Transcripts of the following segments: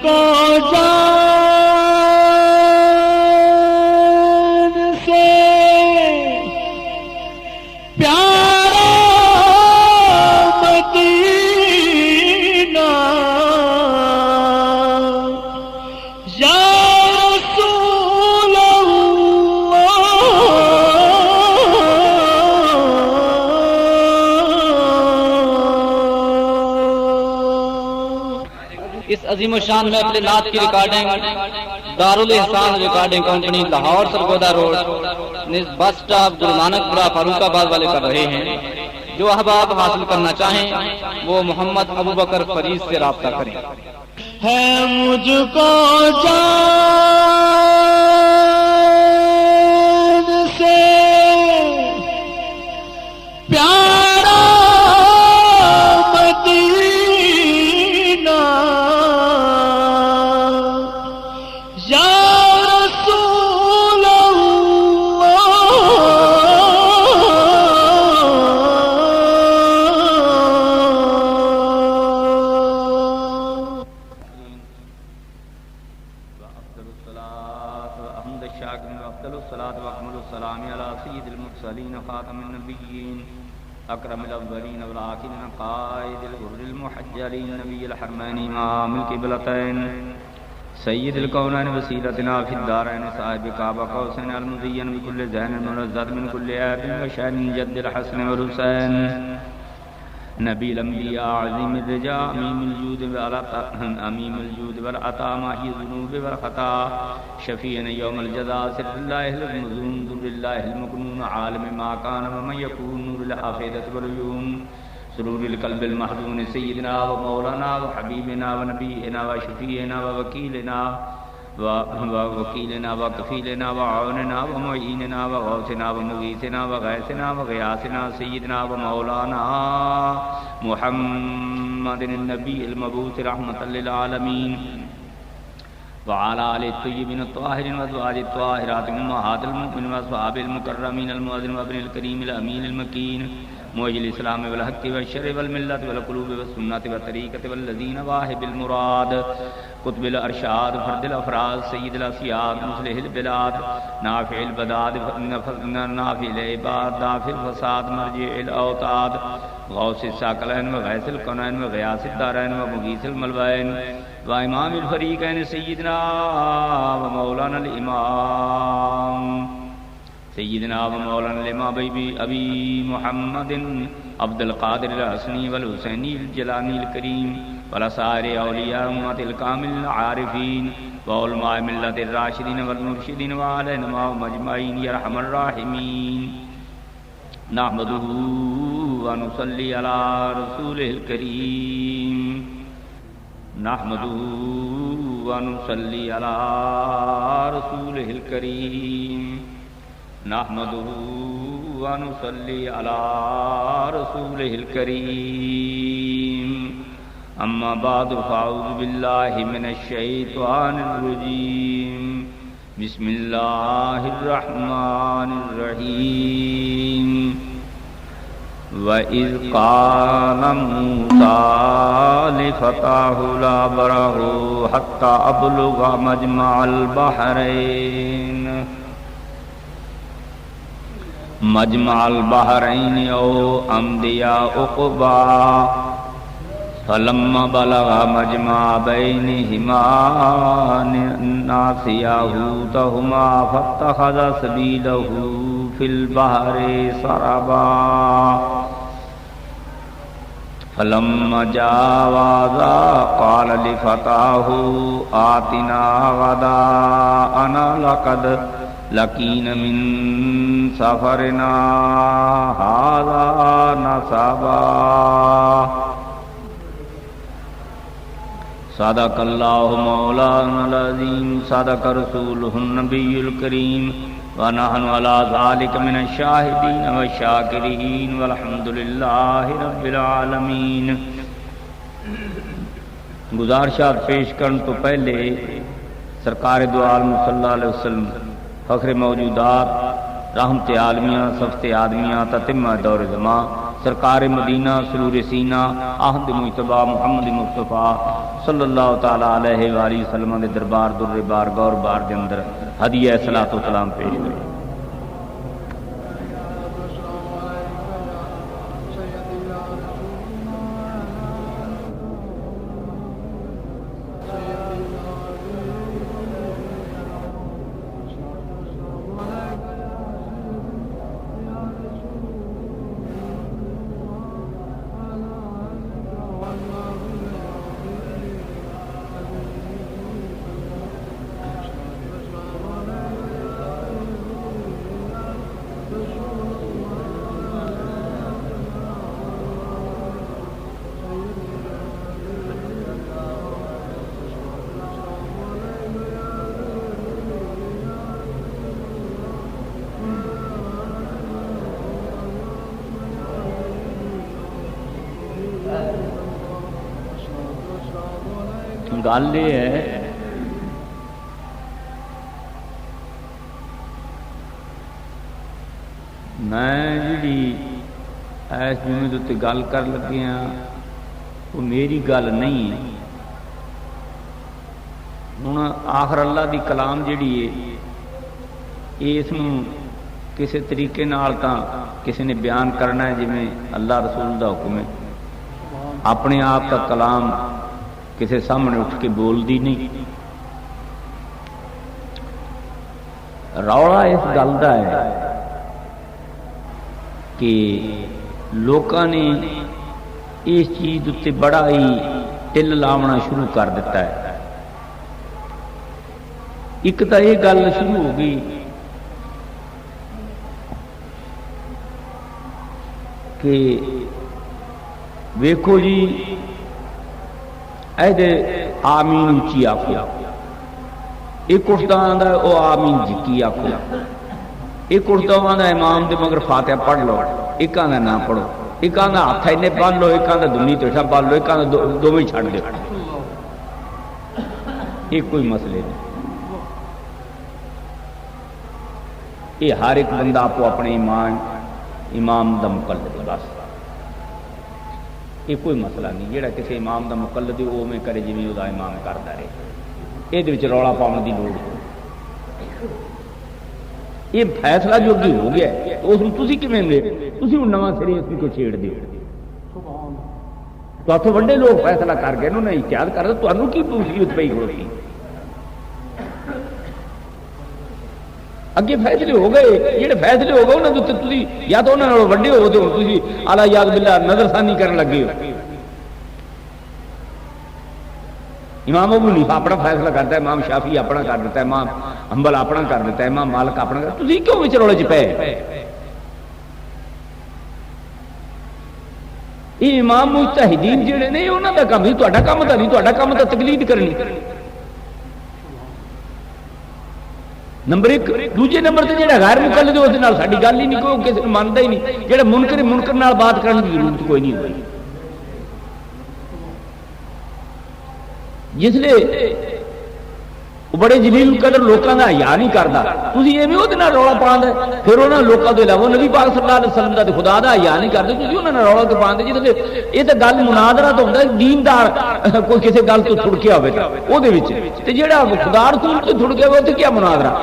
کو جان سے پیارا مدینہ یا رسول اس عظیم الشان میں اپنے نعت کی recording Darul Ehsan recording company Lahore Sargodha road bus stop Guru Nanakpura فاروق آباد والے کر رہے ہیں۔ جو احباب حاصل کرنا چاہیں وہ محمد ابوبکر فریض سے رابطہ کریں۔ ہے مجھ کو جان سے پیارا مدینہ یا رسول خاتم النبيين اکرم الاولین والآخرین قائد الغر المحجلین نبی الحرمین امام القبلتین سید الکونین وسیلتنا فی الدارین صاحب کعبہ قوسین المزین بكل ذہن منزد من كل عیب وشان جد الحسن والحسین نبی الانبیاء عظیم الرجاء امیم الجود والعطا ماحی الذنوب والخطا شفیعنا یوم الجزاء سر اللہ المظلوم ذر اللہ المکنون عالم ما کان ومن یکون نور الحافظة والعیون سرور القلب المحزون سیدنا و مولانا و حبیبنا و نبینا و شفیعنا و وکیلنا وکیلنا و کفیلنا و عوننا و معیننا و غوثنا و مغیثنا و غیثنا و غیاثنا سیدنا و مولانا محمد النبی المبعوث رحمۃ للعالمین وعلى آل الطیبین الطاہرین وازواج الطاہرات امہات المؤمنین واصحاب المکرمین المؤذن وابن الکریم الامین المکین موجل الاسلام والحق والشرع والملت والقلوب والسنت والطریقۃ والذین واہب المراد قطب الارشاد فرد الافراد سید الاسیاد مصلح البلاد نافع البداد نافع العباد دافع الفساد مرجع الاوتاد غوث الثاقلین وغیث الکونین وغیاث الدارین ومغیث الملوین وامام الفریقین سیدنا ومولانا الامام سیدنا و مولانا الامام ابی محمد عبد القادر الحسنی والحسینی الجلانی الکریم ولسائر اولیاء امت الکامل العارفین وعلماء ملت الراشدین والمرشدین وعلینما مجمعین یرحم الراحمین نحمدہ ونصلی علی رسولہ الکریم نحمدہ ونصلی علی رسولہ الکریم نحمدہ ونصلی علی رسولہ الکریم اما بعد فاعوذ باللہ من الشیطان الرجیم بسم اللہ الرحمن الرحیم وَإِذْ قَالَ مُوسَىٰ لِفَتَاهُ لَا أَبْرَحُ حَتَّىٰ أَبْلُغَ مَجْمَعَ الْبَحْرَيْنِ مجمع البحرین او امدیا عقبا فلما بلغ مجمع بینہما ناسیا حوتہما فاتخذ سبیلہ فی البحر سربا فلما جاوزا قال لفتاہ آتنا غداءنا لقد لکین من سفرنا هذا نصبا صدق اللہ مولانا العظیم صدق رسولہ النبی الکریم ونحن علی ذلک من الشاہدین والشاکرین والحمد للہ رب العالمین۔ گزارشات پیش کرنے تو پہلے سرکار دو عالم صلی اللہ علیہ وسلم فخر موجودات رحمت عالمیہ صفت آدمیہ تتمہ دور زمان سرکار مدینہ سرور سینہ احمد مجتبی محمد مصطفیٰ صلی اللہ تعالی علیہ وآلہ وسلم دے دربار در بارگاہ اور بار دے اندر ہدیہ صلاۃ و سلام پیش ہوئی۔ گل یہ ہے میں جی اس جمعے کے گل کر لگی ہاں وہ میری گل نہیں ہے۔ ہوں آخر اللہ دی کلام جیڑی ہے اس کسی طریقے نال تاں کسی نے بیان کرنا ہے، جویں اللہ رسول دا حکم ہے۔ اپنے آپ کا کلام کسی سامنے اٹھ کے بول دی نہیں۔ رولا اس گل کا ہے کہ لوگوں نے اس چیز اتنے بڑا ہی ٹل لاونا شروع کر دیتا ہے۔ ایک تو یہ گل شروع ہو گئی کہ ویکھو جی آمین اچھی آخو، ایک اٹھتا آتا ہے وہ آمین جکی آخو، ایک اٹھتا آتا امام دے مگر فاتحہ پڑھ لو، ایک آتا نہ پڑھو، ایک آتا ہاتھ اینے بن لو، ایک آتا دنی توشا بن لو، ایک آتا دونوں چھڑ دو۔ یہ کوئی مسئلے نہیں، یہ ہر ایک بندہ آپ کو اپنے امام دا مقلد ہے، بس یہ کوئی مسئلہ نہیں۔ جہاں کسی امام دا مقلد ہے وہ میں کرے جی وہ امام کرتا رہے، یہ رولا پاؤن کی لوڑ نہیں۔ یہ فیصلہ جو اگے ہو گیا اس تھی کیون دے تھی ہوں نواں سری اس کو چھیڑ دے تو وڈے لوگ فیصلہ کر کے انہوں نے احتیاط کر دیا، تمہیں کی مصیبت پی ہوئی؟ اگے فیصلے ہو گئے، جہے فیصلے ہو گئے انہوں نے تھی یا تو انہوں نے وڈے ہو تو تھی آلہ یاد باللہ نظر ثانی کرنے لگے ہو۔ امام ابو حنیفہ اپنا فیصلہ کرتا ہے، امام شافعی اپنا کر دیتا ہے، امام حنبل اپنا کر دیتا ہے، امام مالک اپنا کر، تھی کیوں وچ رولے چ پے؟ یہ امام مجتہدین جڑے نے انہوں کا کام نہیں، تہاڈا کام تو نہیں، تہاڈا کام تو تقلید کرنی۔ نمبر ایک، دوجے نمبر سے جہاں غیر مقلد اس نال ساڈی گل ہی نہیں، کوئی کسی مانتا ہی نہیں، جہاں منکر نال بات کرنے کی ضرورت کوئی نہیں ہوئی۔ جس لیے وہ بڑے جلیل قدر لوگوں کا حیا نہیں کرتا، تھی ایویں وہ رولا پا دے، پھر انہوں نے لوگوں کے علاوہ نبی پاک صلی اللہ علیہ وسلم کا خدا کا حیا نہیں کرتے، تھی انہوں نے رولا کے پا دے۔ جی یہ تو گل مناظرہ تو ہوتا ہے، دیندار کوئی کسی گل تو تھڑکیا ہوئے وہ جہاں خدا رسول تو تھڑکیا ہوئے تو کیا مناظرہ؟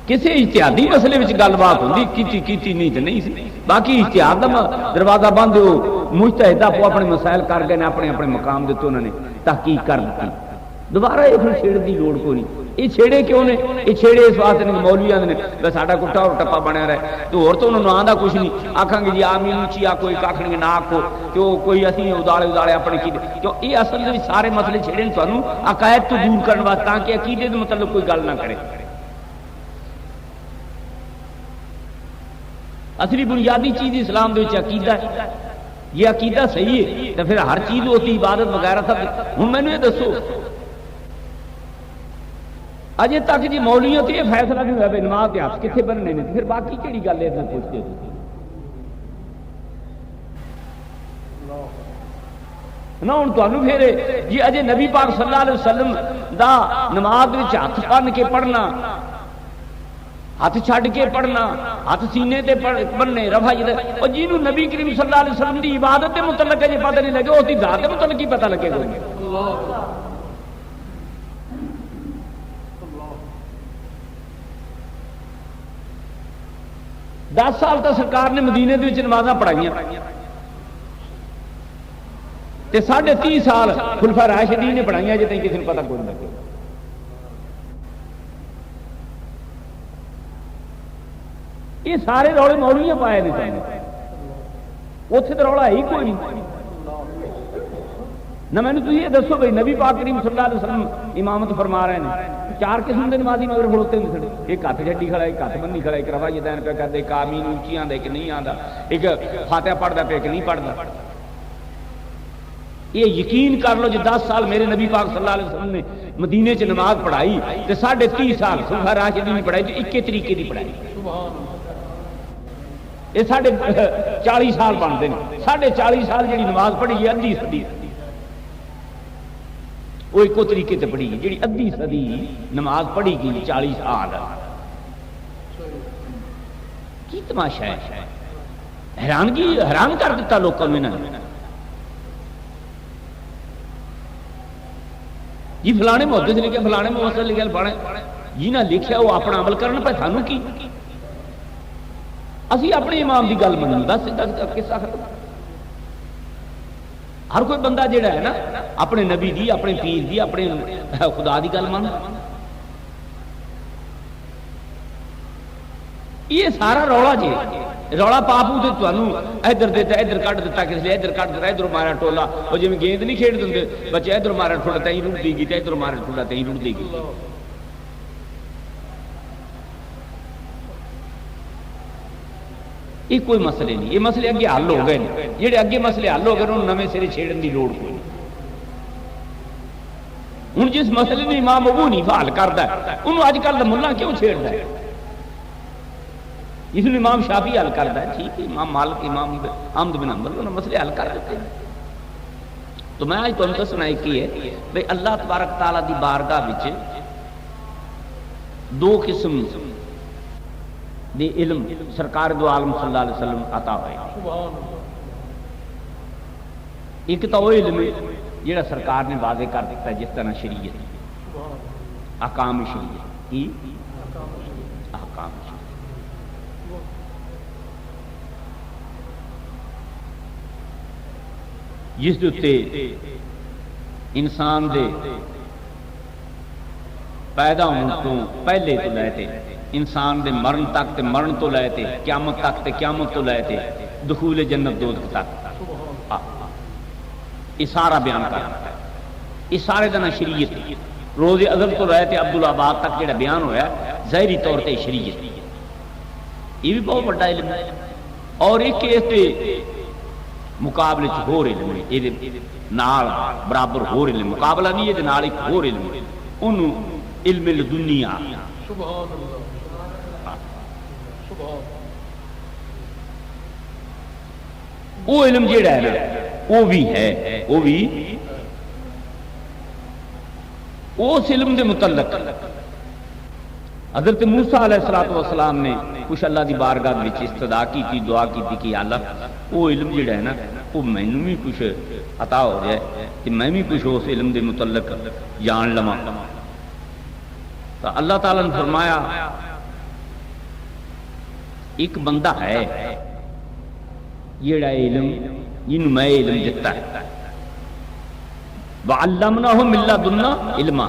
کسی اجتہادی مسئلے میں گل بات ہوتی کیتی نہیں تو نہیں سی، باقی اجتہاد کا دروازہ بند ہو، مجتہد آپ اپنے مسائل کر گئے، اپنے اپنے مقام دیتے، انہوں نے تحقیق کر دی۔ دوبارہ یہ پھر چھیڑ کی لوڑ کو نہیں۔ یہ چھیڑے کیوں نے؟ یہ چھیڑے اس واسطے نے مولوی آدھے بس ساڈا کٹا اور ٹپا بنیا رہے تو اور تو انہوں نے آدھا کچھ نہیں، آکھاں گے جی آمین اچھی آکھو، ایک آکھیں گے نہ آکھو، کہ کوئی اسی ادالے اپنے کی کیوں یہ اصل میں سارے مسئلے چھیڑے نے تمہیں عقائد تو دور کرنے واسطے، تاکہ عقیدے کے مطلب کوئی گل نہ کرے۔ اصلی بنیادی چیز اسلام دے وچ عقیدہ ہے، یہ عقیدہ صحیح ہے تو پھر ہر چیز ہوتی عبادت وغیرہ سب۔ ہوں مینوں یہ دسو اجے تک جی مولویوں سے یہ فیصلہ نہیں ہوا نماز کے ہاتھ کتنے بننے نے، پھر باقی کہڑی گل ہے پوچھتے؟ نہ ہوں تمہیں پھر جی اجے نبی پاک صلی اللہ علیہ وسلم دا نماز وچ ہاتھ بن کے پڑھنا، ہاتھ چھڈ کے پڑھنا، ہاتھ سینے تے بننے رفع اور جنہوں نبی کریم صلی اللہ علیہ وسلم دی عبادت کے متعلق جی پتہ نہیں لگے، اس دی ذات کے متعلق ہی پتہ لگے گا۔ 10 سال تو سرکار نے مدینے دے نمازاں پڑھائیاں تے 30.5 سال خلفاء راشدین نے پڑھائیاں جے تائیں کسی نے پتہ کوئی نہیں لگے۔ یہ سارے روڑے مولویاں پائے نے چاہیے، اتنے تو روڑا ہی کوئی نہیں۔ نہ میں نے تھی یہ دسو بھائی نبی پاک کریم صلی اللہ علیہ وسلم امامت فرما رہے ہیں، 4 قسم کے نمازی مگر کھڑوتے ہیں سڑے، ایک ہاتھ چھڈی کھڑا، ایک ہاتھ بندی کھڑا، ایک رفع یدین پہ کرتے، ایک آمین اونچی آندا، ایک نہیں آندا، ایک فاتحہ پڑھدا پہ، ایک نہیں پڑھدا۔ یہ یقین کر لو جو 10 سال میرے نبی پاک صلی اللہ علیہ وسلم نے مدینے چ نماز پڑھائی تے 30.5 سال خلفاء راشدین نے پڑھائی تے ایک طریقے دی پڑھائی۔ یہ 40 سال بنتے ہیں، 40 سال جی نماز پڑھی ہے ادھی صدی، وہ ایک طریقے سے پڑھی گئی جی ادھی صدی نماز پڑھی گئی 40 سال۔ کی تماشا ہے، حیرانگی حیران کر دیتا لوگوں نے۔ جی فلانے محدث لکھے، فلانے مفسر لکھے، فلانے جی نہ لکھیا وہ اپنا عمل کرنا پہ سانوں کی، اسی اپنے امام دی گل مننی بس قصہ ختم۔ ہر کوئی بندہ جڑا ہے نا اپنے نبی دی، اپنے پیر دی، اپنے خدا دی گل من۔ یہ سارا رولا جی رولا پاپو تے تانوں ادھر دیتا ادھر کٹ دیتا، کس لیے ادھر کٹ دیتا، ادھر مارا ٹولا، وہ جی گیند نہیں کھیڈ دیں بچے، ادھر مارا ٹولا تھی رڑ دی گی، ادھر مارا ٹولا تھی رڑ دی گی۔ یہ کوئی مسئلے نہیں، یہ مسئلے اگے حل ہو گئے، جہے اگے مسئلے حل ہو گئے انہوں نویں سرے چھیڑن کی لوڑ کوئی نہیں۔ ہوں جس مسئلے نے امام ابو حنیفہ حل کرتا ہے انہوں اج کل ملا کیوں چھیڑتا ہے؟ اس نے امام شافعی حل کرتا ہے، ٹھیک ہے، امام مالک، امام احمد بن حنبل انہوں نے مسئلے حل کر دیتے ہیں۔ تو میں آج تمہیں دسنا ایک ہی ہے بھائی اللہ تبارک تعالیٰ دی بارگاہ وچ 2 قسم دے علم سرکار دو عالم صلی اللہ علیہ وسلم عطا ہوئے۔ ایک تو وہ علم ہے جڑا سرکار نے واضح کر دیتا ہے، جس طرح شریعت، احکام شریعت کی احکام شریعت، جس دے انسان دے پیدا ہونے تو پہلے تو لے تے انسان دے مرن تک تے مرن تو لے تے قیامت تک تے قیامت تو لے تے دخول جنت دوزخ تک یہ سارا بیان کرتا ہے۔ یہ سارے دن شریعت روز ازل تو لے تے عبدالآباد تک جڑا بیان ہویا ظاہری طور تے شریعت، یہ بھی بہت بڑا علم ہے۔ اور ایک اس تے مقابلے چ ہور علم ہے، یہ نال برابر ہور علم، مقابلہ نہیں یہ نال ایک ہور علم ہے، انہوں علم لدنیا۔ سبحان اللہ، سبحان وہ علم جیڑا ہے نا وہ بھی ہے، وہ بھی اس علم دے متعلق حضرت موسیٰ علیہ السلام نے کچھ اللہ دی بارگاہ وچ استدعا کی تھی، دعا کی تھی کہ اللہ وہ علم جڑا ہے نا وہ مینوں بھی کچھ عطا ہو جائے کہ میں بھی کچھ اس علم دے متعلق جان لواں۔ تو اللہ تعالیٰ نے فرمایا ایک بندہ ہے جڑا علم جنوں میں علم دیتا ہے، وعلمناہ من لدنا علما،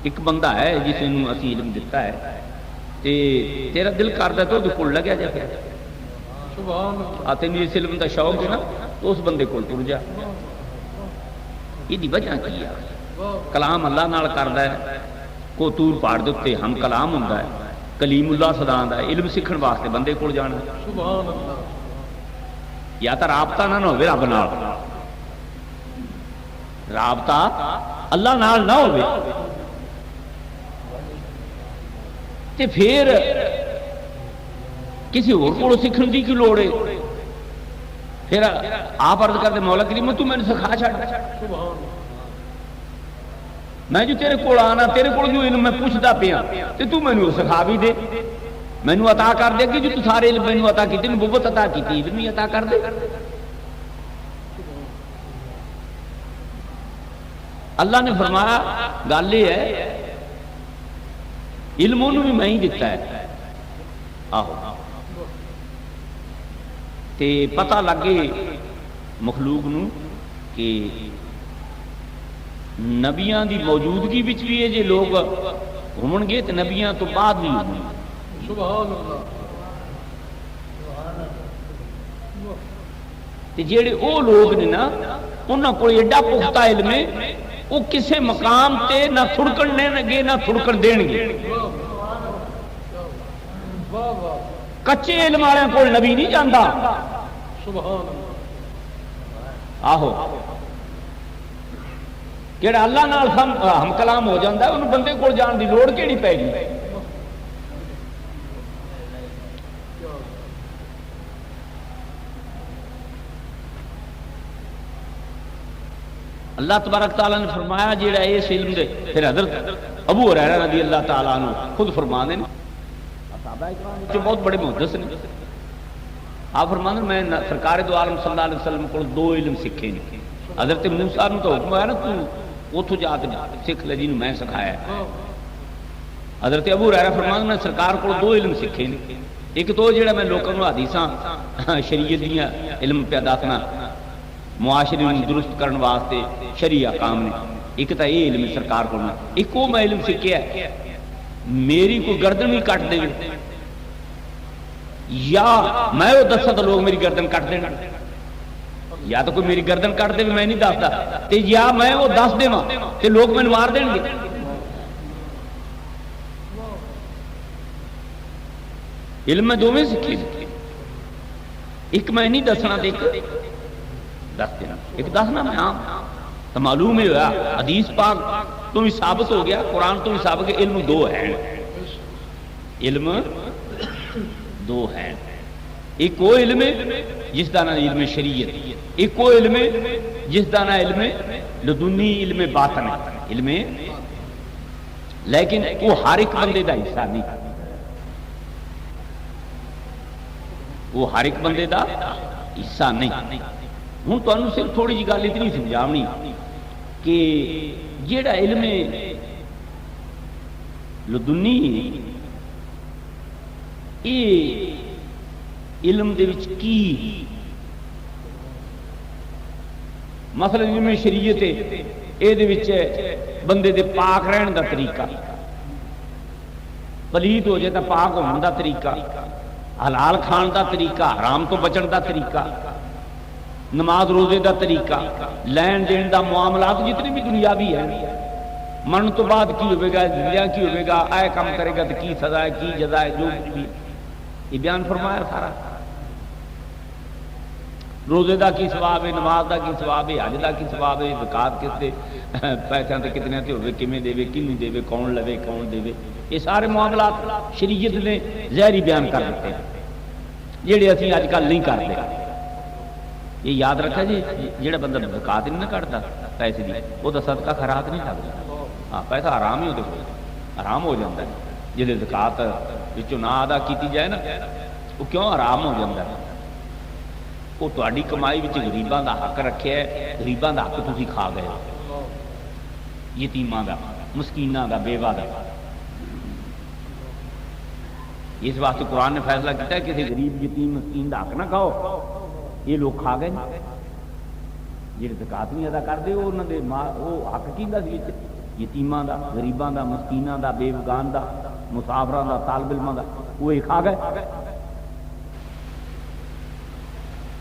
ایک بندہ ہے جس نے اسی علم دیتا ہے تے تیرا دل کردا تو کول لگیا جا پھر سبحان اللہ، تینوں اس علم دا شوق ہے نا تو اس بندے کول ٹر جا۔ یہ وجہ کی ہے؟ کلام اللہ نال کردا ہے، کو تور پہاڑ دے تے ہم کلام ہوندا ہے، کلیم اللہ صدا دا ہے، علم سیکھن واسطے بندے کول جانا، سبحان اللہ، یا تو رابطہ نہ ہوے رب نال، رابطہ اللہ نال نہ ہوے تے پھر کسی اور کو سیکھن دی کی لوڑ ہے؟ پھر آپ عرض کرتے مولا کریم تو میں نے سکھا چھڑ سبحان میں جو تیرے کول آنا تیرے کول جو علم میں پوچھتا پیا تے تو مینوں سکھا بھی دے مینوں عطا کر دے کہ جو تو سارے علم مینوں عطا کیتے نبوت عطا کیتی علم بھی عطا کر دے اللہ نے فرمایا گل یہ ہے علم انہوں بھی میں ہی دیتا ہے آہو تے پتہ لگے مخلوق نو کہ نبیاں دی موجودگی وچ بھی ہے جے لوگ گھومن گے تے نبیاں تو بعد بھی ہوں سبحان اللہ تے جیڑے او لوگ نے نا انہاں کول ایڈا پختہ علم ہے وہ کسے مقام تے نہ تھڑکن دین گے نہ تھڑکن دین گے واہ واہ کچے علم والوں کول نبی نہیں جاندا سبحان اللہ آہو جڑا اللہ نال ہم کلام ہو جاندا ہے انہوں بندے کول جان دی لوڑ کیڑی پے گی اللہ تبارک تعالیٰ نے فرمایا جیڑا اس علم دے پھر حضرت ابو ہریرہ رضی اللہ تعالیٰ عنہ خود فرمانے نے صحابہ کرام جو بہت بڑے محدث نے آپ فرمانے میں سرکار دو عالم صلی اللہ علیہ وسلم کو دو علم سکھے نے حضرت موسیٰ نے تو حکم ہے نا تو اتھو جا کے سکھ لے جنہوں میں سکھایا ہے حضرت ابو ہریرہ فرمانے میں سرکار کو دو علم سکھے نے ایک تو جیڑا میں لوکاں نوں حدیثاں شریعت دیاں علم پہ دسنا معاشرے میں درست کرنے واسطے شرعی احکام نے ایک تو یہ علم سرکار کو ایک وہ میں علم سیکھیا ہے میری کوئی گردن بھی کٹ دے یا میں وہ دسا تو لوگ میری گردن کٹ دیں یا تو کوئی میری گردن کٹ دے میں نہیں دستا تے یا میں وہ دس دے تے لوگ میں مار دیں گے علم میں دونوں سیکھی ایک میں نہیں دسنا تے دس دینا ایک دسنا میں عام تو معلوم ہی ہوا حدیث پاک تو بھی ثابت ہو گیا قرآن تو بھی ثابت کہ علم دو ہیں علم دو ہیں ایک وہ علم ہے جس کا نام علم شریعت ایک وہ علم ہے جس کا نام علم لدنی علم باطن علم لیکن وہ ہر ایک بندے کا حصہ نہیں وہ ہر ایک بندے کا حصہ نہیں ہوں تو صرف تھوڑی جی گل اتنی سمجھاونی کہ جیڑا علم لدنی یہ علم دے وچ کی مثلا علم شریعت اے دے وچ بندے دے پاک رہن دا طریقہ پلیت ہو جائے تو پاک ہون دا طریقہ حلال کھان دا طریقہ حرام تو بچن دا طریقہ نماز روزے دا طریقہ لین دین دا معاملات جتنی بھی دنیاوی ہے من تو بعد کی ہوئے گا دنیا کی ہوئے گا آئے کام کرے گا تو کی سزا ہے کی جزا ہے جو کچھ بھی یہ بیان فرمایا سارا روزے دا کی ثواب ہے نماز دا کی ثواب ہے حج دا کی ثواب ہے زکات کس دے پیسے تے کتنے تے ہوئے کیویں دے کیویں دے کون لوے کون دے یہ سارے معاملات شریعت نے ظاہری بیان کر دیتے ہیں جڑے اسی اج کل نہیں کرتے یہ یاد رکھا جی جڑا بندہ زکات نہیں کٹتا پیسے دی وہ تو صدقہ خیرات نہیں لگتا ہاں پیسہ حرام ہی ہوتے حرام ہو جاتا ہے جی زکات وچوں نہ ادا کیتی جائے نا وہ کیوں حرام ہو جاتا ہے وہ تہاڈی کمائی وچ غریباں دا حق رکھیا ہے غریباں دا حق تسی کھا گئے یتیماں دا مسکیناں دا بیوہ دا اس واسطے قرآن نے فیصلہ کیا ہے کسی غریب یتیم مسکین دا حق نہ کھاؤ یہ لوگ کھا گئے جی زکات نہیں ادا کرتے وہ انہوں نے وہ حق کیندا سی یتیماں دا غریباں دا مسکیناں دا بیوگان دا مسافراں دا طالب علماں دا وہ کھا گئے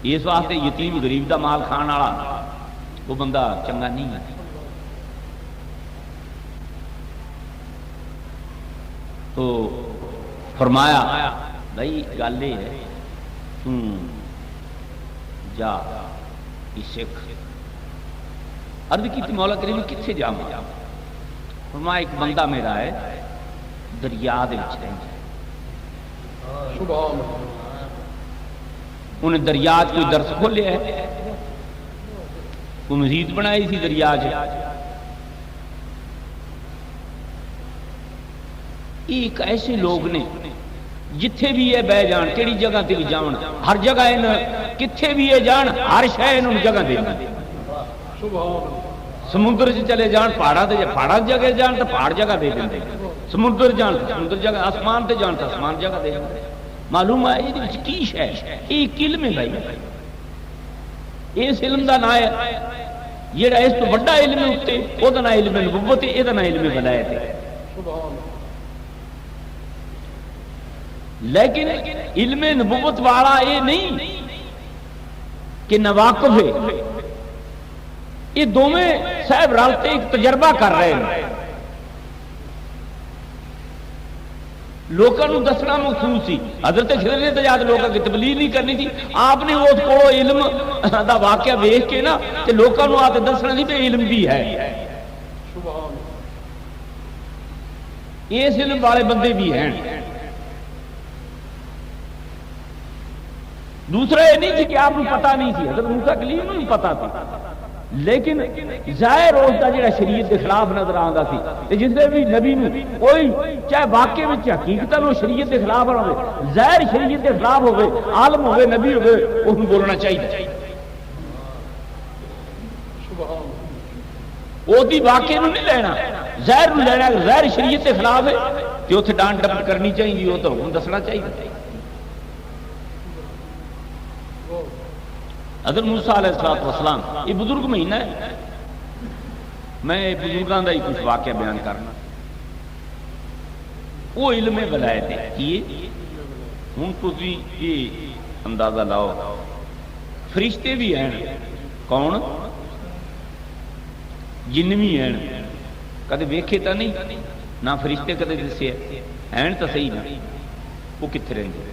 اس واسطے یتیم غریب دا مال کھان والا وہ بندہ چنگا نہیں ہے تو فرمایا بھائی گل یہ ہے جا سکھ عرض کی مولا کریم کتنے جا فرمایا ایک بندہ میرا ہے دریا دے وچ رہندا ہے انہیں دریا کوئی درس کھولیا ہے، کوئی مزید بنائی تھی دریا ایک ایسے لوگ نے جتھے بھی یہ بہ جان، کیڑی جگہ تے بھی جان، ہر جگہ کتھے بھی یہ جان، ہر شے انہوں جگہ دے دیں۔ سمندر سے چلے جان، پہاڑا جگہ جان تو پہاڑ جگہ دے دیں، سمندر جان تو سمندر جگہ، آسمان تے جان تو آسمان جگہ دے دیں۔ معلوم ہے یہ کی شے، ایک علم ہے بھائی، اس علم دا نام ہے جڑا اس تو بڑا علم ہے اتنے وہ نام علم نبوت ہے، یہ نام علم ولایت ہے۔ لیکن علم نبوت والا یہ نہیں کہ نواقف ہے، یہ دونوں صاحب رلتے ایک تجربہ کر رہے ہیں، لوگوں کو دسنا مخصوص سی۔ حضرت خضر نے تو یاد لوگوں کی تبلیغ نہیں کرنی تھی، آپ نے اس کو علم دا واقعہ ویخ کے نا تے لوگوں کو آ کے دسنا سی تے علم بھی ہے، اس علم والے بندے بھی ہیں۔ دوسرا یہ نہیں تھی کہ آپ کو پتا نہیں تھی، حضرت موسیٰ کلیم کو پتا تھا، لیکن ظاہر اس کا جڑا شریعت کے خلاف نظر آتا سی، جس نے بھی نبی نے کوئی چاہے واقعے میں حقیقت وہ شریعت کے خلاف نہ ہو، ظاہر شریعت کے خلاف ہوئے، عالم ہوئے، نبی ہوئے، اس کو بولنا چاہیے۔ وہ واقعے میں نہیں لینا، ظاہر میں لینا، ظاہر شریعت کے خلاف ہے کہ اتنے ڈانٹ ڈپٹ کرنی چاہیے، وہ تو حکم دسنا چاہیے۔ حضرت موسیٰ علیہ السلام یہ بزرگ مہینہ ہے، میں بزرگاں دا ہی کچھ واقعہ بیان کرنا۔ وہ علم ولایت ہے یہ ہوں تسی یہ اندازہ لاؤ، فرشتے بھی ہیں، کون؟ جن بھی ہیں، کدے ویکھے تو نہیں نہ فرشتے کدے دسے ہیں تو صحیح نہ، وہ کتنے رہتے؟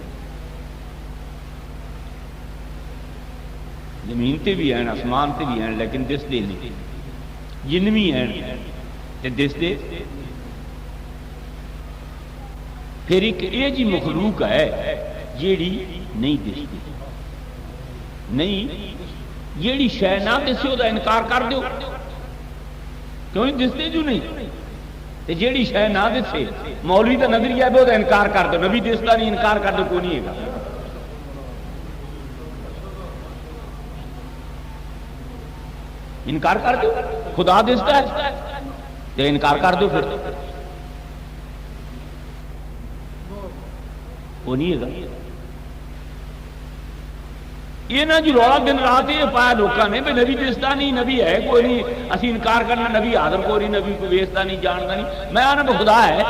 زمین تے بھی ہیں، آسمان تے بھی ہیں، لیکن دستے نہیں۔ جن بھی ہیں تے دستے۔ پھر ایک یہ جی مخلوق ہے جیڑی نہیں دستی، نہیں جیڑی شے نہ دسے وہ انکار کر دیو، کیوں دستے جو نہیں، تے جیڑی شے نہ دسے مولوی کا نظریہ ہے وہ انکار کر دو، نبی دستا نہیں انکار کر دو، کوئی نہیں ہے گا۔ انکار کر دو، خدا دستا ہے تو انکار کر دو، پھر وہ نہیں ہے گا۔ یہ نہ جو رولا دن رات یہ پایا لوگوں نے بھی نبی دستا نہیں، نبی ہے کوئی نہیں، اسی انکار کرنا، نبی حاضر کوئی نہیں، نبی کو ویستا نہیں، جانتا نہیں۔ میں آنا خدا ہے،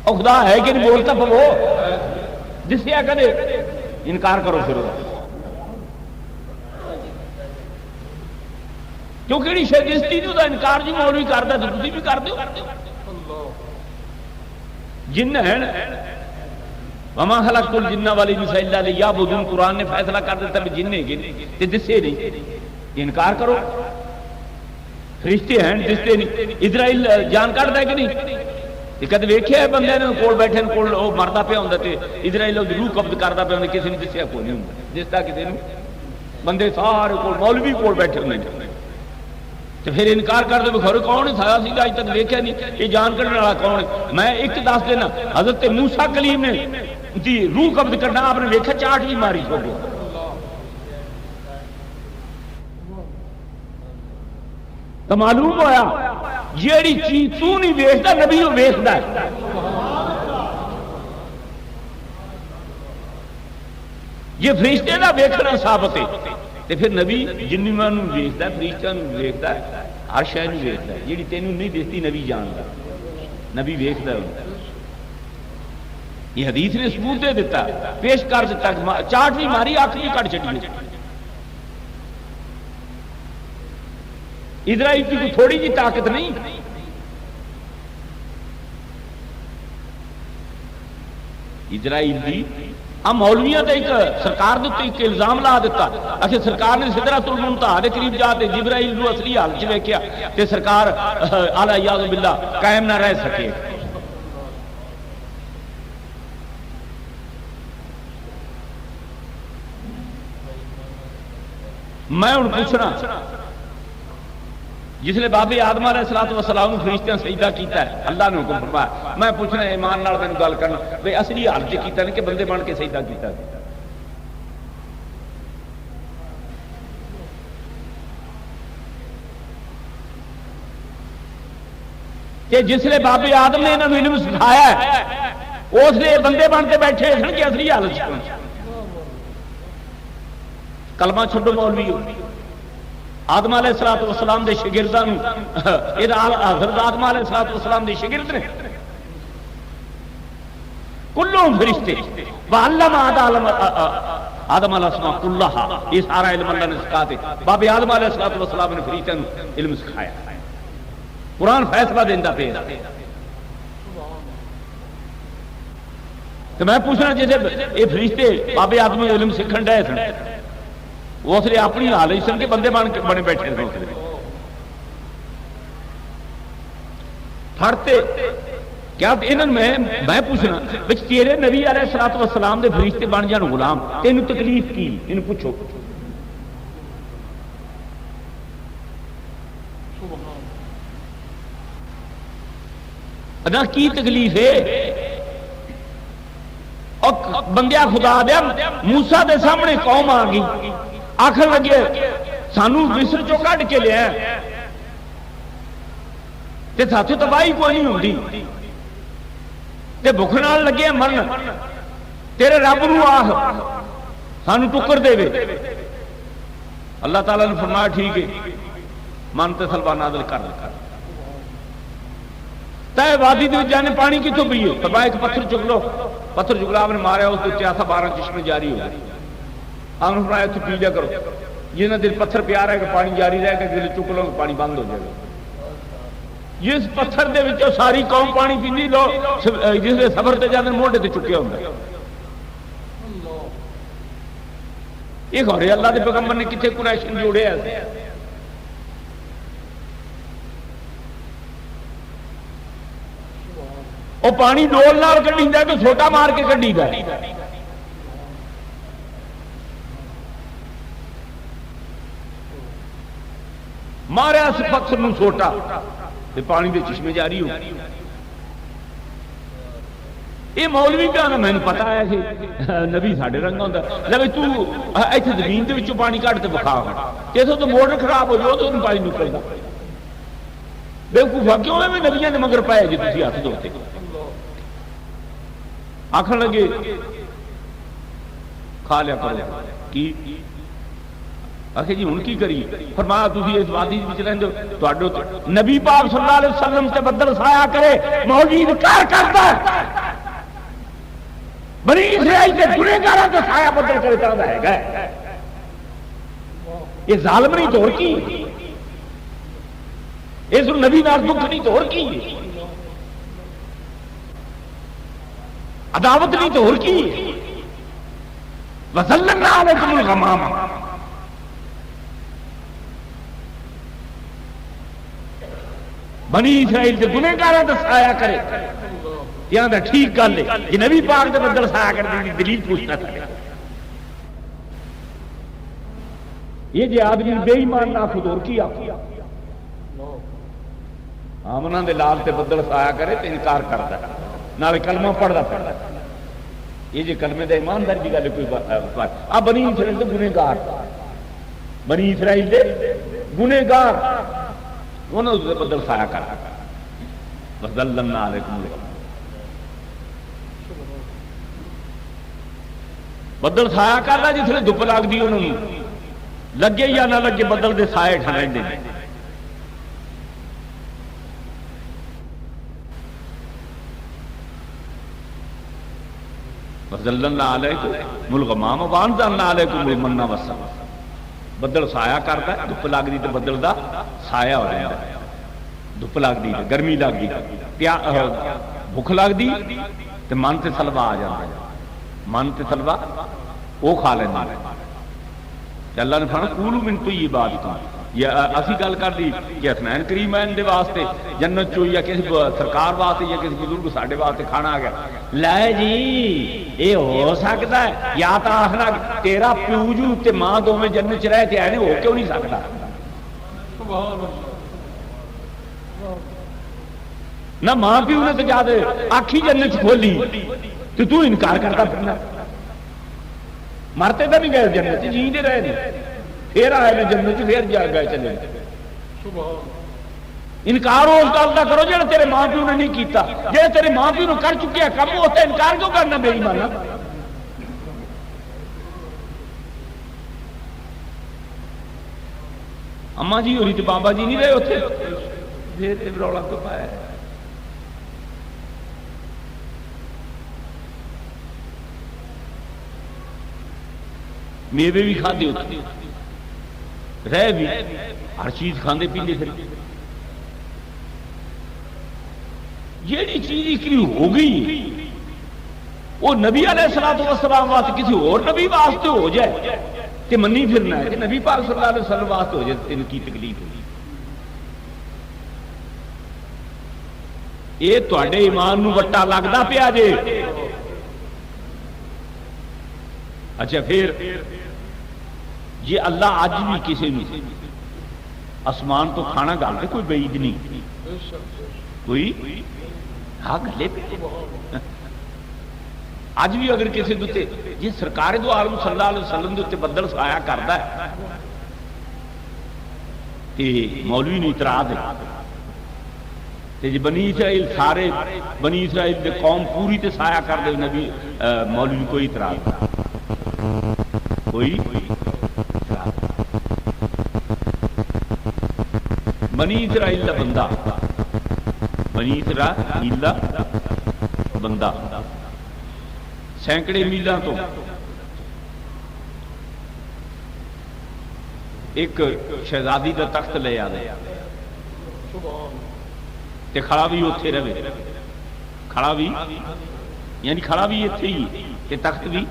اور خدا ہے کہ نہیں بولتا پو دسیا کرے، انکار کرو پھر کیونکہ شہدستی نہیں ہوتا، انکار جی مولوی کرتا تو تھی بھی کر دو۔ جن ہیں وما خلقت الجن والانس الا لیعبدون، قرآن نے فیصلہ کر دیتا بھی جن ہے دسے نہیں، انکار کرو۔ فرشتے ہیں دستے نہیں، اسرائیل جان کٹ ہے کہ نہیں؟ کدے ویکھیا ہے بندے نے کول بیٹھے کول وہ مردا پیا ہوندا تے اسرائیل روح قبض کردا پیا ہوندا، کسی نے دسیا کوئی نہیں ہوندا، دستا کسی نے؟ بندے سارے کول مولوی کول بیٹھے ہوندے تو پھر انکار کر دو گھر کون تھا سی اج تک دیکھا نہیں، یہ جان کرنے والا کون ہے؟ میں ایک دس دینا، حضرت موسیٰ کلیم نے دی روح قبض کرنا آپ نے دیکھا، چاٹ بھی ماری ہو گیا۔ تو معلوم ہویا جیڑی چیز تو نہیں ویکھدا نبی وہ ویکھدا ہے۔ یہ فرشتے دا ویکھنا ثابت ہے، تے پھر نبی جنیاں نوں ویکھدا ہے، فرشتیاں نوں ویکھدا ہے، ہر شے نوں ویکھدا ہے۔ جیڑی تینوں نہیں دستی نبی جاندا، نبی ویکھدا ہے۔ یہ حدیث نے ثبوت دے دیتا، پیش کر دیتا، چاٹ بھی ماری، اکھ بھی کٹ چڑی۔ اسرائیل کی کوئی تھوڑی جی طاقت نہیں، اسرائیل دی مولویاں تے ایک سرکار دے ایک الزام لا دیتا، اچھا سرکار نے سدرۃ المنتہا دے قریب جا تے جبرائیل نو اصلی حال چ ویکھیا تے سرکار اعلی یاذ باللہ قائم نہ رہ سکے۔ میں ہوں پوچھنا جسے بابے آدم علیہ الصلوۃ والسلام فرشتیاں سجدہ کیتا ہے اللہ نے حکم فرمایا، میں پوچھنا ایمان نال مینوں گل کرنا بھئی اصلی حال چ کیتا نہیں کہ بندے بن کے سجدہ کیتا؟ کہ جسے بابے آدم نے انہوں نے علم سکھایا ہے اس لیے بندے بن کے بیٹھے سن کہ اصلی حالت کلمہ چھڈو مولوی آدم علیہ الصلوۃ والسلام دے شاگرداں یہ حضرت آدم علیہ الصلوۃ والسلام دے شاگرد نے کلهم فرشتے وعلم آدم علیہ السلام کلھا، یہ سارا علم اللہ نے سکھا دے بابے آدم علیہ الصلوۃ والسلام نے فرشتوں علم سکھایا، قرآن فیصلہ دینا پہ۔ تو میں پوچھنا جیسے یہ فرشتے بابے آدم علم سیکھن ڈے سن وہ اس لیے اپنی حال ہی سن کے بندے بنے بیٹھے سن پھڑتے کیا انہوں میں پوچھنا بچ تیرے نبی علیہ الصلوۃ والسلام دے فرشتے بن جان غلام تینوں تکلیف کی؟ انہوں پوچھو نہ کی تکلیف ہے؟ اور بندیا خدا دیا موسیٰ دے سامنے قوم آ گئی آخر لگے سانو مصر چوں کڈ کے لیا تے ساتھ تباہی کوئی نہیں ہوندی تے بھوک نال لگے مرن تیرے رب نو آخ سانو ٹکر دے وے۔ اللہ تعالیٰ نے فرمایا ٹھیک ہے من تے سلوا نازل کر تے وادی دے جانے پانی کتوں پیے؟ فرمایا ایک پتھر چک لو، پتھر چکلا آپ نے ماریا اس کے 12 چشمے جاری ہو گئے، آپ نے فرمایا اتنے پی لیا کرو، جنہیں دل پتھر پیارا ہے کہ پانی جاری رہے گا، جلد چک لو پانی بند ہو جائے گا۔ جس پتھر دے وچوں ساری قوم پانی پیندی لو جس نے سفر تے جاندے موڈے تے چکیا ہوندا یہ گھوڑے اللہ دے پیغمبر نے کتنے کنیکشن جوڑے ہیں۔ وہ پانی ڈول نال کڈی دا تو چھوٹا مار کے کڈی دا، ماریا اس پتھر نو چھوٹا تے پانی دے چشمے جاری ہو۔ یہ مولوی کا نا مینوں پتا ہے کہ نبی ساڈے رنگا ہوندا لے تو ایتھے زمین دے وچوں پانی کڈ تے بخا تے تو موٹر خراب ہو جاؤ تو پانی نکلدا بیوقوفا کیوں میں نبیاں دے مگر پائے جی تسی ہاتھ دھوتے آخر لگے کھا لیا کرو کی آخر جی ہوں کی کری؟ فرمایا تسی اس وادی وچ رہندے ہو تواڈے نبی پاک صلی اللہ علیہ وسلم تے بدل سایہ کرے مولوی انکار کردا بنی اسرائیل کے گنہگاراں تے سایہ بدل کرے چاہتا ہے یہ ظالم نہیں تو اور کی اس نبی نال دکھ نہیں تو اور کی عداوت نہیں تو اور کی وَظَلَّلْنَا عَلَيْكُمُ الْغَمَامَ بنی اسرائیل کے گنہگاراں تے سایہ کرے یہاں دا ٹھیک گل ہے یہ نبی پاک دے بدل سایہ کرنے کی دلیل پوچھنا تھا یہ جی آدمی بے ایمان نہ خود اور کی آخو آمنا دے لال تے بدل سایہ کرے تے انکار کرتا ہے نالے کلمہ پڑھدا پڑھدا یہ جی کلمے دے ایمانداری دی گل کوئی بات آ بنی اسرائیل دے گنہگار بنی اسرائیل دے گنہگار انہوں نے بدل سایہ کر وَظَلَّلْنَا عَلَيْكُمُ بدل سایہ کر رہا جس نے دھپ لگ دی انہوں نے لگے یا نہ لگے بدل دے سائے ٹھنڈ دے وَظَلَّلْنَا عَلَيْكُمُ الْغَمَامَ وَأَنزَلْنَا عَلَيْكُمُ الْمَنَّ وَالسَّلْوَىٰ بدل سایہ کرتا ہے دھپ لگ دی تو بدل دا سایہ ہو رہا ہے دھپ لگ دی گرمی لگ دی بھوک لگ دی تو من تے سلوا آ جاتا ہے من تے سلوا وہ کھا لینا اللہ نے فرمایا کولوا من طیبات یا اسی گل کر دی کہ حسنین کریمین دے واسطے جنت چو یا کسی سرکار واسطے یا کسی بزرگ ساڈے واسطے کھانا آ گیا. لے جی یہ ہو سکتا ہے یا تو آخنا تیرا پیو جو تے ماں دونوں جنت چ رہے تے اینے ہو کیوں نہیں سکتا؟ سبحان اللہ. نہ ماں پیو نے تو جاد آخی جنت کھولی تو انکار کرتا پھرنا. مرتے تو نہیں گئے جنت جیندے رہے نے پھر آئے جنت پھر جا گئے چلے. انکار اس گل کا کرو جا تیرے ماں پیو نے نہیں کیتا. جی تیرے ماں پیو نے کر چکے ہیں کم ہوتا انکار کیوں کرنا بے ایمانا؟ اما جی ہوئی تو بابا جی نہیں رہے اتنے رولا تو پایا. میوے بھی کھادے ہوتے رہ بھی ہر چیز کھاندے پیندے پھر. جیڑی چیز اکلی ہو گئی وہ نبی علیہ الصلوۃ والسلام واسطے کسی اور نبی واسطے ہو جائے تے منی پھرنا ہے کہ نبی پاک صلی اللہ علیہ وسلم واسطے ہو جائے تین کی تکلیف ہوگی. یہ تواڈے ایمان نو وٹا لگدا پیا جے. اچھا پھر جی اللہ اج بھی کسی نے آسمان تو کھانا گل کوئی بعید نہیں کوئی ہاں گلے پہ اج بھی اگر کسی دے جی سرکار دو عالم صلی اللہ علیہ وسلم دے اتنے بدل سایا کرتا ہے تے مولوی نے اعتراض ہے تے جی بنی اسرائیل سارے بنی اسرائیل دے قوم پوری تے سایا کر دے نبی مولوی کوئی اعتراض کوئی بنی اسرائیل دا بندہ بنی اسرائیل دا بندہ سینکڑے میلاں تو ایک شہزادی دا تخت لے آ گیا تے کھڑا بھی اوتھے رہے کھڑا بھی یعنی کھڑا بھی ایتھے ہی تے تخت بھی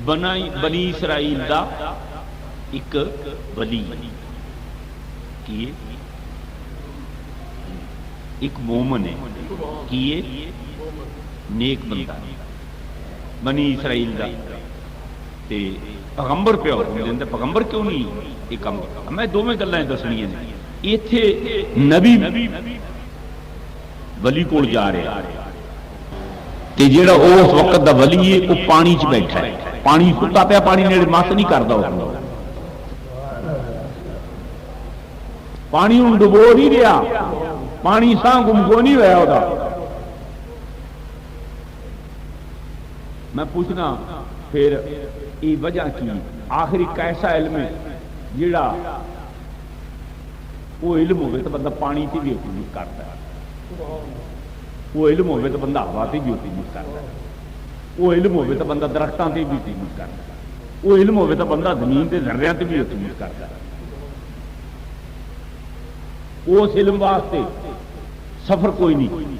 بنی اسرائیل دا ایک ولی کیے ایک مومن ہے کیے نیک بندہ بنی اسرائیل دا تے پیغمبر پہ ہوتے پیغمبر کیوں نہیں ایک کام میں دونوں گلیں دسنیاں نے ایتھے نبی ولی کول جا رہے تے جیڑا اس وقت دا ولی ہے وہ پانی چ بیٹھا ہے پانی ستا پیا پانی نیڑے مس نہیں کرتا پانی ہوں ڈبو نہیں رہا پانی ساں گمگو نہیں ہوا وہ میں پوچھنا پھر یہ وجہ کی آخری ایسا علم ہے جیڑا وہ علم ہوئے تو بندہ پانی سے بھی حکومت کرتا ہے وہ علم ہوئے تو بندہ ہوا سے بھی حکومت کرتا ہے وہ علم ہوئے تو بندہ درختوں سے بھی حکومت کرتا ہے وہ علم ہوئے تو بندہ زمین کے ذریعہ سے بھی حکومت کرتا ہے اس علم واسطے سفر کوئی نہیں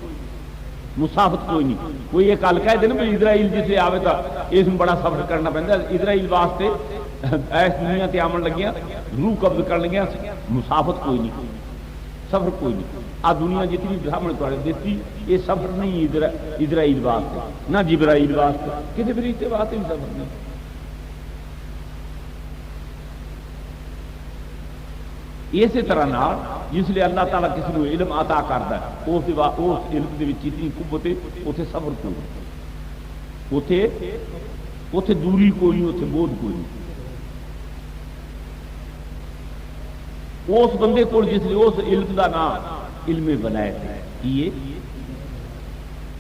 مسافت کوئی نہیں کوئی یہ کل کہہ دے نا اسرائیل جسے آئے تو اس میں بڑا سفر کرنا پہنتا اسرائیل واسطے ایس دنیا تے آمن لگیاں روح قبض کر لگیاں مسافت کوئی نہیں سفر کوئی نہیں آ دنیا جتنی سامنے تھوڑے دیتی یہ سفر نہیں اسرائیل واسطے نہ جبرائیل واسطے کسی فرشتے واسطے بھی سفر نہیں اسی طرح نال جس لیے اللہ تعالیٰ کسی کو علم عطا کرتا ہے اس علم دے وچ اتنی قوت ہے اتنے سفر کوئی اتنے دوری کوئی نہیں اتنے بودھ کوئی نہیں اس بندے کو جس لیے اس علم کا نام علم ولایت ہے یہ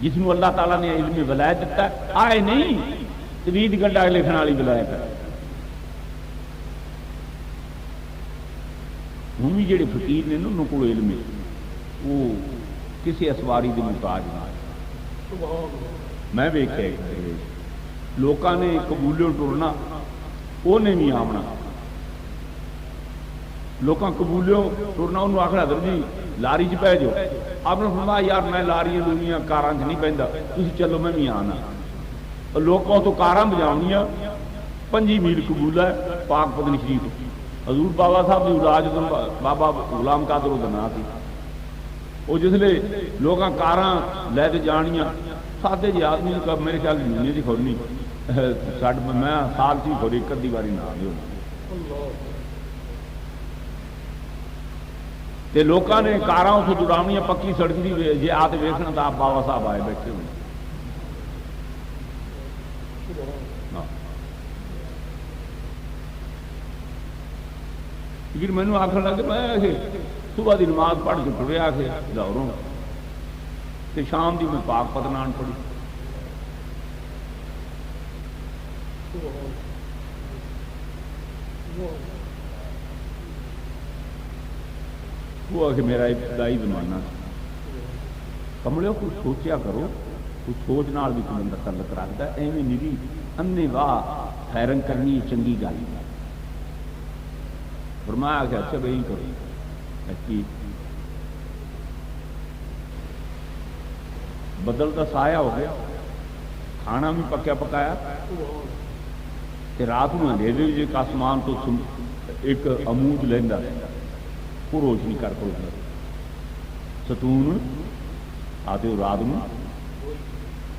جس کو اللہ تعالیٰ نے علم ولایت دیتا ہے آئے نہیں طویل گنڈا لکھنے والی ولایت ہے ہوں بھی جڑے فقیر نے انہوں کو علم ہے وہ کسی اسواری کے محتاج نہ میں ویکھے لوکاں نے قبولیوں ٹرنا انہیں نہیں آمنا لوکاں قبولیوں ٹرنا انہوں آخر حضرت جی لاری چ پہ جاؤ آپ نے فرمایا یار میں لاریاں لوریاں کاراں چ نہیں پہنتا تسی چلو میں بھی آنا لوگوں تو کاراں بجاونیاں 5 میل قبول ہے پاک پتن شریف حضور بابا صاحب کی اولاد بابا غلام قادر کا نام سی وہ جسے لوگ کاراں لے کے جانیاں سادے جی آدمی میرے خیال مہینے کی کھولنی میں سال سے کھولی ایک ادھی باری نہ آئی تے لوگوں نے کاراں اتوں دوڑاونیاں پکی سڑک کی جی آ کے ویکھنا تو آپ بابا صاحب آئے بیٹھے ہوئے لیکن مینو آخر لگ میں صبح کی نماز پڑھ کے ٹریا کے لاہوروں تے شام کی میں پاک پتنان پڑھی وہ کہ میرا ابتدائی زمانہ کمڑے کچھ سوچیا کرو کچھ سوچ نال بھی کوئی بندہ تعلق رکھتا ہے ایویں نیری انے واہ خیرن کرنی چنگی گل فرمایا کہ اچھا بھائی کرو کی بدل کا سایہ ہو گیا کھانا بھی پکیا پکایا تے رات میں اندھیرے جی آسمان تو ایک عمود لینا وہ روشنی کر کے ستون آتے رات میں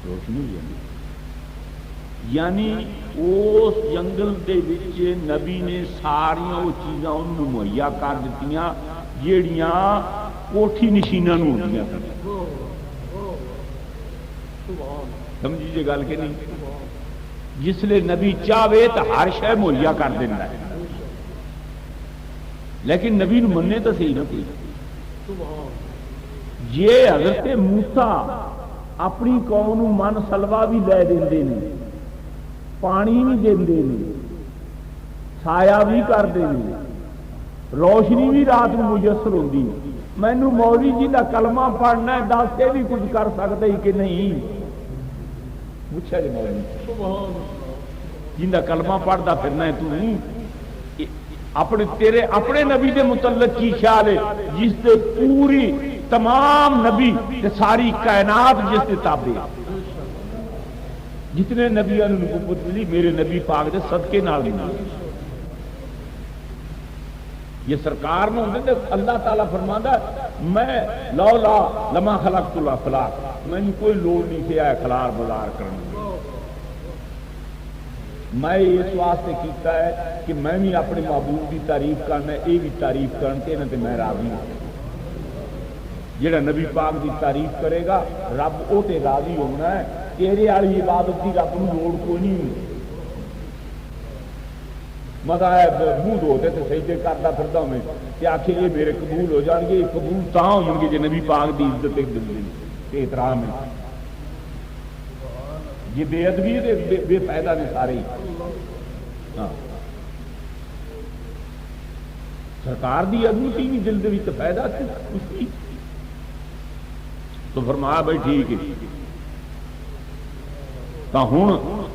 روشنی ہو جاتی یعنی اس جنگل دے وچ نبی نے ساریا وہ چیزاں انہوں مہیا کر دیتیاں جیڑیاں کوٹھی نشیناں نوں ہوندیاں سمجھی جی گل کہ نہیں جس لئے نبی چاہے تو ہر شے مہیا کر دینا ہے لیکن نبی نو مننے تو صحیح نہ کوئی یہ حضرت موسیٰ اپنی قوم نو من سلوا بھی لے دیندے نے پانی بھی دیندے نے سایہ بھی کرتے ہیں روشنی بھی رات میں میسر ہوتی مینو مولوی جی کا کلمہ پڑھنا ہے دس کے بھی کچھ کر سکتے ہی کہ نہیں پوچھا جی مولوی جن کا کلمہ پڑھتا پھرنا ہے تو اپنے تیرے اپنے نبی دے متعلق کی خیال ہے جس سے پوری تمام نبی ساری کائنات جس سے تابع جتنے نبیوں نے نبوت ملی میرے نبی پاک دے صدقے نال ملی یہ سرکار نے اللہ تعالیٰ فرماتا میں لولا لما خلقت الافلاق میں کوئی لوڑ نہیں کیا خلار بازار کرنے میں اس واسطے کیتا ہے کہ میں بھی اپنے محبوب کی تعریف کرنا یہ بھی تعریف کرتے نا میں راضی ہوں جڑا نبی پاک کی تعریف کرے گا رب وہ تے راضی ہونا ہے تیرے والی عبادت کی رب کو لوڑ کوئی نہیں ہوئی مزہ ہے منہ دھوتے تو سجدے کرتا پھرتا میں کہ آخر یہ میرے قبول ہو جان گے یہ قبول تا ہو گے جی نبی پاک کی عزت کے احترام ہے یہ بے ادبی بے فائدہ نے سارے ہاں سرکار دی عظمتی بھی دل دے وچ فائدہ خوشی تو فرمایا بھائی ٹھیک ہے تو ہوں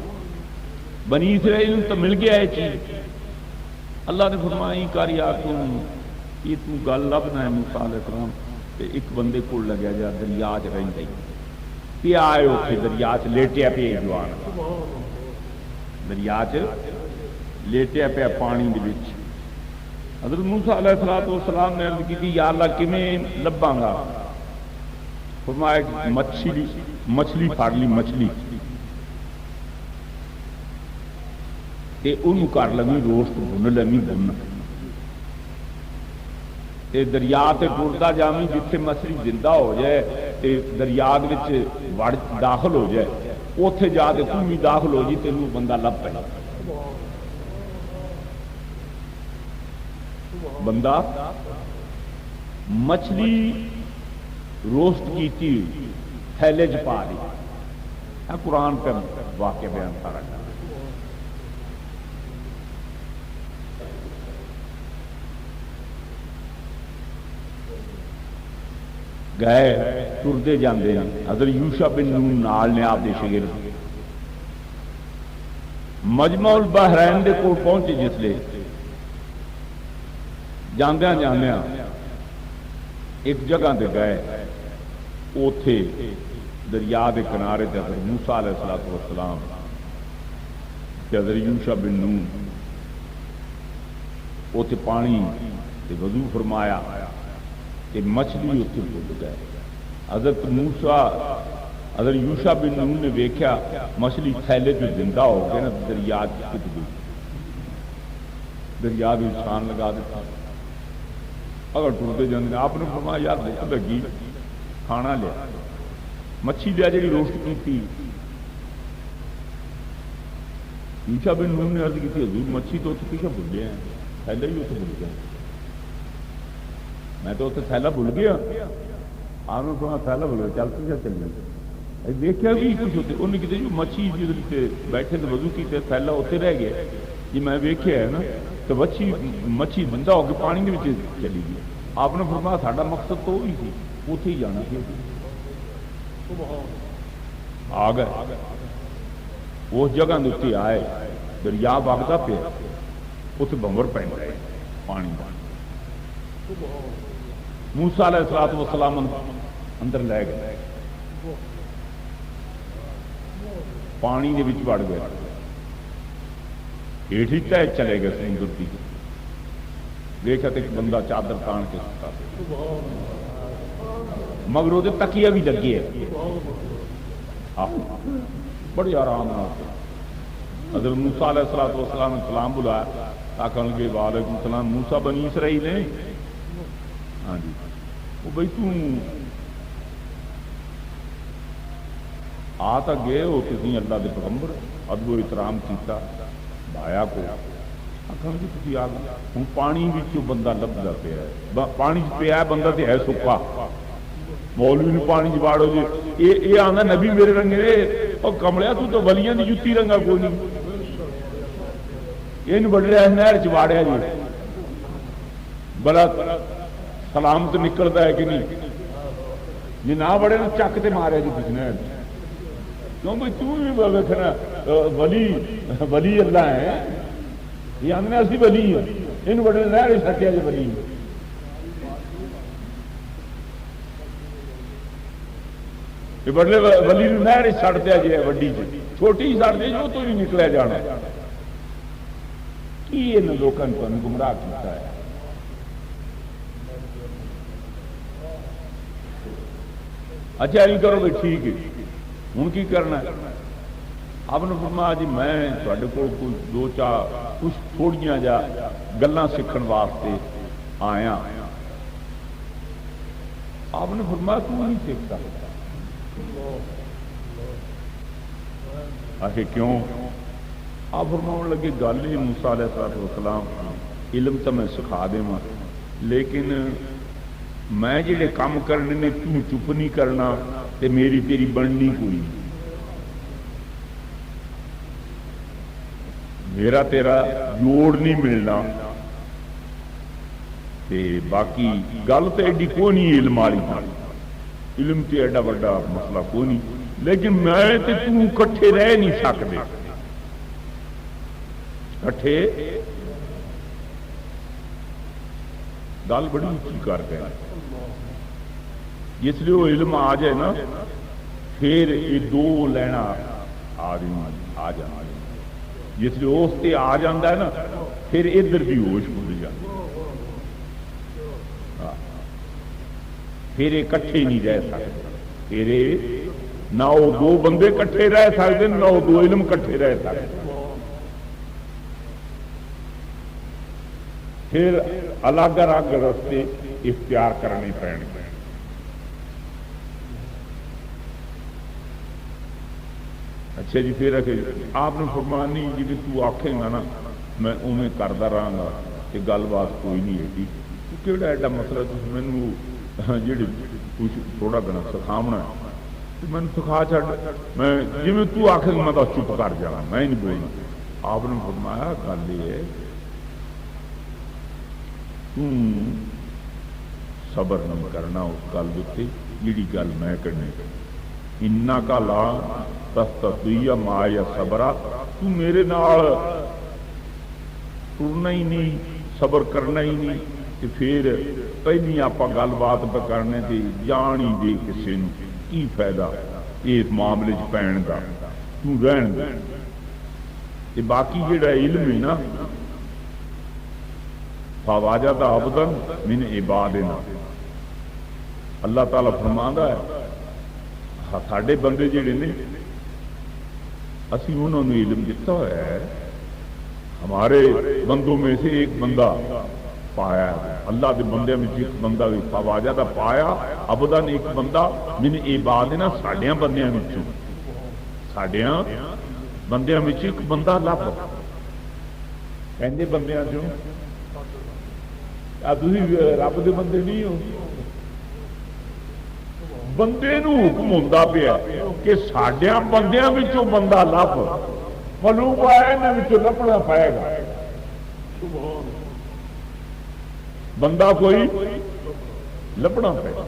بنی اسرائیل تو مل گیا یہ چیز اللہ نے فرمایا کر یا یہ تو گل لبنا ہے موسیٰ علیہ السلام تے ایک بندے کو لگیا جا دریا چ رہندا ہی پیا آئے اتنے دریا چ لیٹیا پیا جوان دریا چ لیٹیا پیا پانی دے وچ حضرت موسیٰ علیہ السلام نے عرض کی یا اللہ کیویں لباں گا فرمایا مچھلی پھڑ لی مچھلی تے انہوں کر لوی روسٹ بن لوی بن تے دریا تے ٹرتا جاویں جتھے مچھلی زندہ ہو جائے تے دریا وچ وڑ داخل ہو جائے اوتھے جا کے تو بھی داخل ہو جی تینوں بندہ لب پے بندہ مچھلی روسٹ کیتی ہوئی تھیلے چ پا دی قرآن پہ واقع بیان سارا گئے ٹرتے جاندے ہیں حضرت یوشع بن نون نال نے آپ دے شاگرد مجمع البحرین دے کول پہنچے جس لے جاندیاں جاندیاں ایک جگہ تے گئے اوتھے دریا دے کنارے تے حضرت موسیٰ علیہ السلام کہ حضرت یوشع بن نون اتنے پانی تے وضو فرمایا تے مچھلی اتنے بھول گئے. حضرت موسیٰ حضرت یوشع بن نون نے ویکھیا مچھلی تھیلے جو زندہ ہو گئے نا دریا کت گئی, دریا بھی چھان لگا دیتا. اگر ٹرتے جانے آپ نے فرمایا یار بھوک لگی کھانا لیا, مچھی لیا جی روسٹ کی تھی. یوشع بن نون نے عرض کی تھی حضور مچھی تو اتنے پیچھے بھول گئے ہیں, تھیلا ہی اتنے بھول گیا, میں تو اتنے تھیلا بھول گیا. آپ نے کہا تھیلا بھول گیا, چل پیچھے چل گیا. دیکھا بھی کچھ ہوتے انہیں کہتے جو مچھی جی بیٹھے تو وضو کیتے تھیلا اتنے رہ گیا جی میں ویکھیا ہے نا تو مچھی زندہ ہو کے پانی کے چلی گئی. آپ نے فرمایا ساڈا مقصد تو وہی سی, اتنے ہی جانا سی. آ گئے اس جگہ اتنے آئے, دریا وگدا پیا, اتنے بمبر پہ پانی کا. موسیٰ علیہ الصلوۃ والسلام اندر لے گئے, پانی دے وچ وڑ گئے, ہیٹھی تہ چلے گئے سمندر کی. دیکھا تو ایک بندہ چادر تان کے ستا مگر وہ تکیہ بھی لگی ہے, بڑی آرام نال. حضرت موسیٰ علیہ الصلوۃ والسلام نے سلام بلایا, آخر لگے وعلیکم السلام. موسیٰ بنی اسرائیل ہیں, ہاں جی. وہ بھائی تم آ تو گئے ہو تھی اللہ کے پیغمبر, ادب و احترام کیتا بھایا کو. آخر جی تھی آ گئے ہوں پانی بندہ لبدا پیا, پانی پیا بندہ تو ہے سکا. مولوی نے پانی چاڑو جی یہ آتا نبی میرے رنگے اور کملیا تو ولیاں کی جتی رنگا کوئی نہیں, یہ بڑھ رہا نہر چاڑیا جی بڑا سلامت نکلتا ہے کہ نہیں جی نہ بڑے نا چک تے ماریا جی کسی نہر کیوں بھائی تم بھی ویکھنا ولی اللہ ہے, یہ آدھے اسی ولی ہاں, یہ بڑے نہر سٹیا جی ولی. بڑے ولی نہر سٹ دیا جی وڈی جی, چھوٹی سٹ دیا جی وہ تو نہیں نکلیا جانا. کی ان لوگوں نے تمہیں گمراہ کیتا ہے. اچھا نہیں کرو بھائی ٹھیک ہے, ہوں کی کرنا. آپ نے فرمایا جی میں تھوڑے کو کچھ دو چار کچھ تھوڑیاں جا گلاں سیکھن واسطے آیا. آپ نے فرمایا تو نہیں سیکھتا. آخر کیوں؟ آپ فرماؤں لگے گل ہی موسیٰ علیہ السلام علم تو میں سکھا دے ماں, لیکن میں جڑے کام کرنے نے تو چپ نہیں کرنا تے میری تیری بننی کوئی, میرا تیرا جوڑ نہیں ملنا. تے باقی گل تو ایڈی کوئی نہیں علم والی, علم تے ایڈا بڑا مسئلہ کوئی نہیں, لیکن میں تے تو کٹھے رہ نہیں سکتے. کٹھے گل بڑی اچھی کر گئے, جس لیے وہ علم آ جائے نا پھر یہ دو لینا آ جانا, جس لیے اس تے آ جاتا ہے نا پھر ادھر بھی ہوش بھول جاتی, پھر یہ کٹھے نہیں رہ سکتے. پھر نہ وہ دو بندے کٹھے رہ سکتے نہ وہ دو علم کٹھے رہ سکتے. پھر الگ الگ رستے اختیار کرنے پڑیں گے. اچھا جی پھر آپ نے فرمایا نہیں جی تو آکھے گا نا میں اویں کرتا رہا گا کہ گل بات کوئی نہیں ہے. کہڑا ایڈا مسئلہ تھی مینو جی کچھ تھوڑا گنا سکھاونا میں سکھا چڑھ, میں جی تو آخے میں تو چپ کر جانا, میں نہیں بولنا. آپ نے فرمایا گل یہ ہے صبر نہیں کرنا اس گل اتنے جیڑی گل میں کرنی. انا کا لا تستطیع ما یا صبرا, تو میرے نال ٹرنا ہی نہیں, صبر کرنا ہی نہیں. تو پھر پہلی آپ گل بات پہ کرنے کی جان ہی دے کسی نے کی فائدہ اس معاملے چ پین کا, تو رہن دے. یہ باقی جڑا علم ہے نا فواجد عبدا من عبادنا اللہ تعالیٰ فرماندا ہے ساڈے بندے جڑے نے اسی انہوں نے علم دیتا ہوا ہے ہمارے بندوں میں سے ایک بندہ پایا اللہ کے بندے میں ایک بندہ بھی فواجد پایا عبدن ایک بندہ من عبادنا ساڈیاں بندیاں وچوں ساڈیاں بندیاں وچ ایک بندہ لب کہندے بندیاں چوں تسی رب دے بندے نہیں ہو بندے نو حکم ہوندا پیا کہ ساڈیاں بندیاں وچوں بندہ لب ملوک ہے انہاں وچوں لبنا پائے گا بندہ کوئی لبنا پائے گا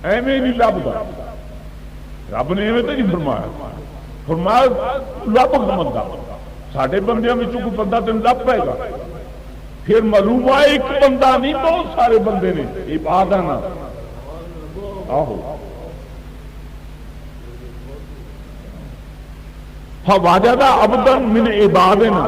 ایویں نہیں لبدا رب نے ایویں تو نہیں فرمایا فرمایا لب بندہ ساڈے بندیاں وچوں کوئی بندہ تین لب پائے گا پھر معلوم ہے ایک بندہ نہیں بہت سارے بندے نے عبادنا آہو فواجد عبدا من عبادنا